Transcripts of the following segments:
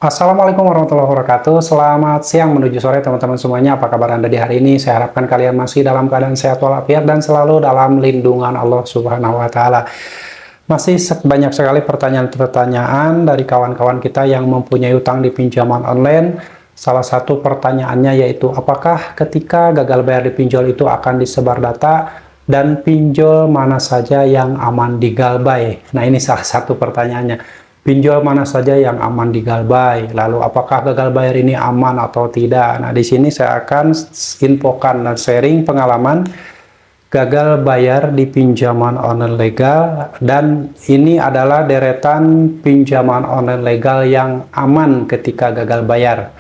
Assalamualaikum warahmatullahi wabarakatuh. Selamat siang menuju sore teman-teman semuanya. Apa kabar Anda di hari ini? Saya harapkan kalian masih dalam keadaan sehat walafiat dan selalu dalam lindungan Allah Subhanahu wa taala. Masih banyak sekali pertanyaan-pertanyaan dari kawan-kawan kita yang mempunyai utang di pinjaman online. Salah satu pertanyaannya yaitu apakah ketika gagal bayar di pinjol itu akan disebar data dan pinjol mana saja yang aman digalbay? Nah, ini salah satu pertanyaannya. Pinjol mana saja yang aman digalbay? Lalu apakah gagal bayar ini aman atau tidak? Nah, di sini saya akan infokan dan sharing pengalaman gagal bayar di pinjaman online legal, dan ini adalah deretan pinjaman online legal yang aman ketika gagal bayar.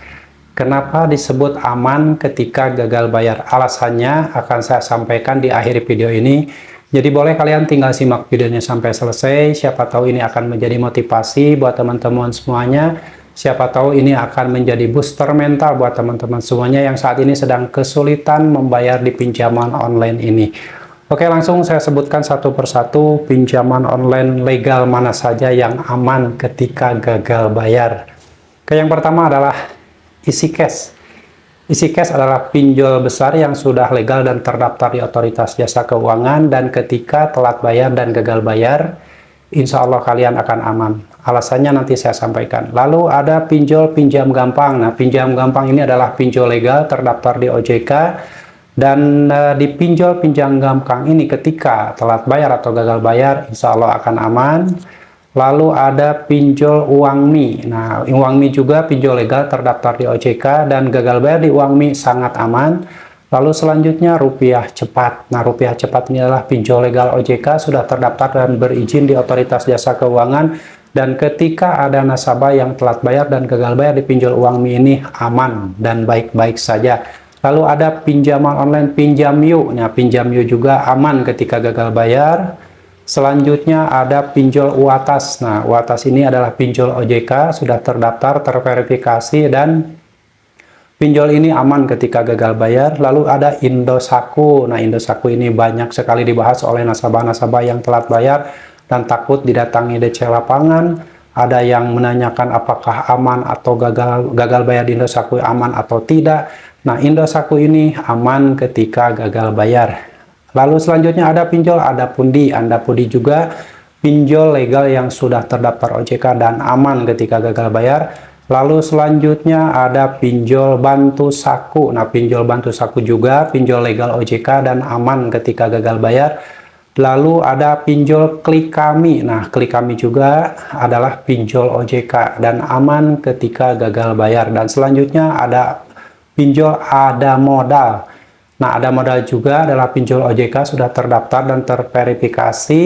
Kenapa disebut aman ketika gagal bayar? Alasannya akan saya sampaikan di akhir video ini. Jadi boleh kalian tinggal simak videonya sampai selesai, siapa tahu ini akan menjadi motivasi buat teman-teman semuanya, siapa tahu ini akan menjadi booster mental buat teman-teman semuanya yang saat ini sedang kesulitan membayar di pinjaman online ini. Oke, langsung saya sebutkan satu persatu pinjaman online legal mana saja yang aman ketika gagal bayar. Oke, yang pertama adalah EasyCash. EasyCash adalah pinjol besar yang sudah legal dan terdaftar di Otoritas Jasa Keuangan, dan ketika telat bayar dan gagal bayar, insya Allah kalian akan aman. Alasannya nanti saya sampaikan. Lalu ada pinjol pinjam gampang. Nah, pinjam gampang ini adalah pinjol legal terdaftar di OJK, dan di pinjol pinjam gampang ini ketika telat bayar atau gagal bayar, insya Allah akan aman. Lalu ada pinjol UangMie. Nah, UangMie juga pinjol legal terdaftar di OJK dan gagal bayar di UangMie sangat aman. Lalu selanjutnya Rupiah Cepat. Nah, Rupiah Cepat ini adalah pinjol legal OJK, sudah terdaftar dan berizin di Otoritas Jasa Keuangan, dan ketika ada nasabah yang telat bayar dan gagal bayar di pinjol UangMie ini aman dan baik-baik saja. Lalu ada pinjaman online Pinjamyu. Nah, Pinjamyu juga aman ketika gagal bayar. Selanjutnya ada pinjol Uatas. Nah, Uatas ini adalah pinjol OJK, sudah terdaftar, terverifikasi, dan pinjol ini aman ketika gagal bayar. Lalu ada Indosako. Nah, Indosako ini banyak sekali dibahas oleh nasabah-nasabah yang telat bayar dan takut didatangi DC lapangan. Ada yang menanyakan apakah aman atau gagal bayar di Indosako aman atau tidak. Nah, Indosako ini aman ketika gagal bayar. Lalu selanjutnya ada pinjol Adapundi. Adapundi juga pinjol legal yang sudah terdaftar OJK dan aman ketika gagal bayar. Lalu selanjutnya ada pinjol Bantu Saku. Nah, pinjol Bantu Saku juga pinjol legal OJK dan aman ketika gagal bayar. Lalu ada pinjol Klik Kami. Nah, Klik Kami juga adalah pinjol OJK dan aman ketika gagal bayar. Dan selanjutnya ada pinjol Ada Modal. Nah, Ada Modal juga adalah pinjol OJK, sudah terdaftar dan terverifikasi,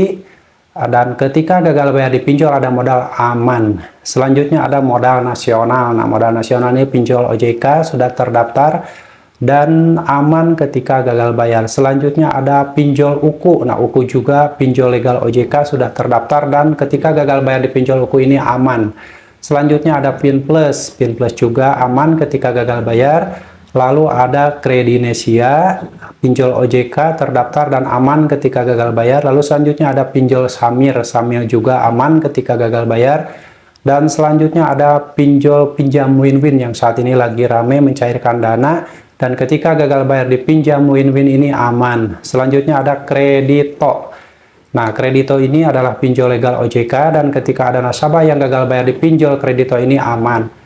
dan ketika gagal bayar di pinjol Ada Modal aman. Selanjutnya ada Modal Nasional. Nah, Modal Nasional ini pinjol OJK, sudah terdaftar dan aman ketika gagal bayar. Selanjutnya ada pinjol UKU. Nah, UKU juga pinjol legal OJK, sudah terdaftar dan ketika gagal bayar di pinjol UKU ini aman. Selanjutnya ada Finplus. Finplus juga aman ketika gagal bayar. Lalu ada Kredinesia, pinjol OJK terdaftar dan aman ketika gagal bayar. Lalu selanjutnya ada pinjol Samir. Samir juga aman ketika gagal bayar. Dan selanjutnya ada pinjol Pinjam Win-Win yang saat ini lagi rame mencairkan dana. Dan ketika gagal bayar di Pinjam Win-Win ini aman. Selanjutnya ada Kredito. Nah, Kredito ini adalah pinjol legal OJK dan ketika ada nasabah yang gagal bayar di pinjol Kredito ini aman.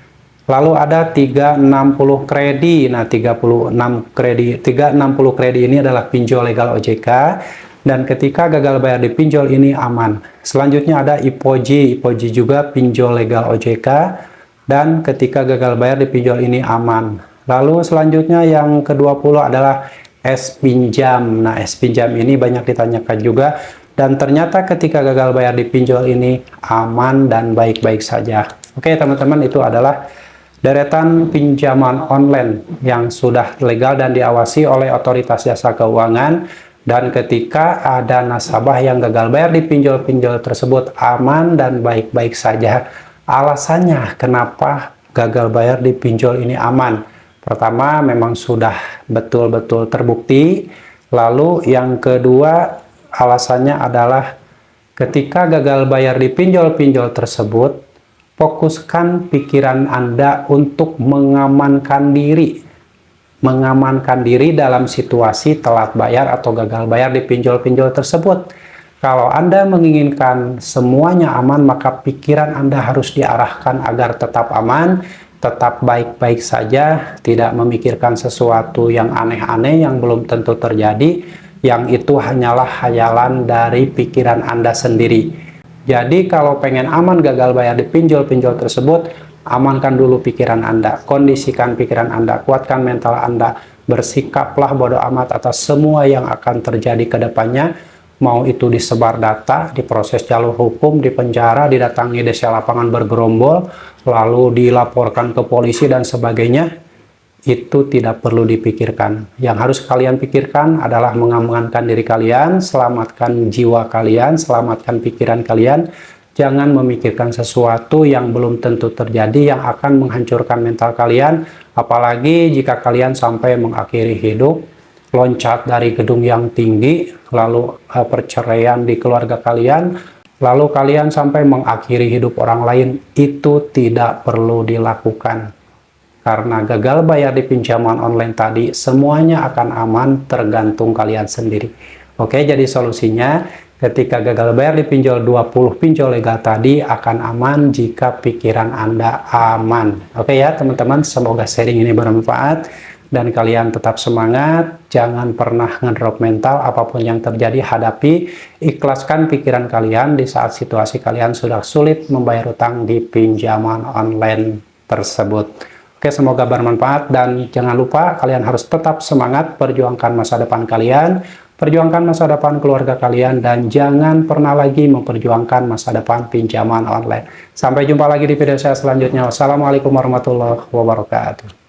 Lalu ada 360 Kredi. Nah, 360 Kredi ini adalah pinjol legal OJK dan ketika gagal bayar di pinjol ini aman. Selanjutnya ada Ipoji. Ipoji juga pinjol legal OJK dan ketika gagal bayar di pinjol ini aman. Lalu selanjutnya yang ke-20 adalah S-Pinjam. Nah, S-Pinjam ini banyak ditanyakan juga dan ternyata ketika gagal bayar di pinjol ini aman dan baik-baik saja. Oke, teman-teman, itu adalah deretan pinjaman online yang sudah legal dan diawasi oleh Otoritas Jasa Keuangan, dan ketika ada nasabah yang gagal bayar di pinjol-pinjol tersebut aman dan baik-baik saja. Alasannya kenapa gagal bayar di pinjol ini aman? Pertama, memang sudah betul-betul terbukti. Lalu yang kedua, alasannya adalah ketika gagal bayar di pinjol-pinjol tersebut, fokuskan pikiran Anda untuk mengamankan diri. Mengamankan diri dalam situasi telat bayar atau gagal bayar di pinjol-pinjol tersebut. Kalau Anda menginginkan semuanya aman, maka pikiran Anda harus diarahkan agar tetap aman, tetap baik-baik saja, tidak memikirkan sesuatu yang aneh-aneh yang belum tentu terjadi, yang itu hanyalah khayalan dari pikiran Anda sendiri. Jadi kalau pengen aman gagal bayar di pinjol-pinjol tersebut, amankan dulu pikiran Anda, kondisikan pikiran Anda, kuatkan mental Anda, bersikaplah bodoh amat atas semua yang akan terjadi ke depannya, mau itu disebar data, diproses jalur hukum, dipenjara, didatangi desa lapangan bergerombol, lalu dilaporkan ke polisi dan sebagainya, itu tidak perlu dipikirkan. Yang harus kalian pikirkan adalah mengamankan diri kalian, selamatkan jiwa kalian, selamatkan pikiran kalian. Jangan memikirkan sesuatu yang belum tentu terjadi, yang akan menghancurkan mental kalian, apalagi jika kalian sampai mengakhiri hidup, loncat dari gedung yang tinggi, lalu perceraian di keluarga kalian, lalu kalian sampai mengakhiri hidup orang lain. Itu tidak perlu dilakukan. Karena gagal bayar di pinjaman online tadi, semuanya akan aman tergantung kalian sendiri. Oke, jadi solusinya ketika gagal bayar di pinjol 20 pinjol legal tadi akan aman jika pikiran Anda aman. Oke ya teman-teman, semoga sharing ini bermanfaat dan kalian tetap semangat. Jangan pernah ngedrop mental, apapun yang terjadi hadapi, ikhlaskan pikiran kalian di saat situasi kalian sudah sulit membayar utang di pinjaman online tersebut. Oke, semoga bermanfaat dan jangan lupa kalian harus tetap semangat perjuangkan masa depan kalian, perjuangkan masa depan keluarga kalian, dan jangan pernah lagi memperjuangkan masa depan pinjaman online. Sampai jumpa lagi di video saya selanjutnya. Wassalamualaikum warahmatullahi wabarakatuh.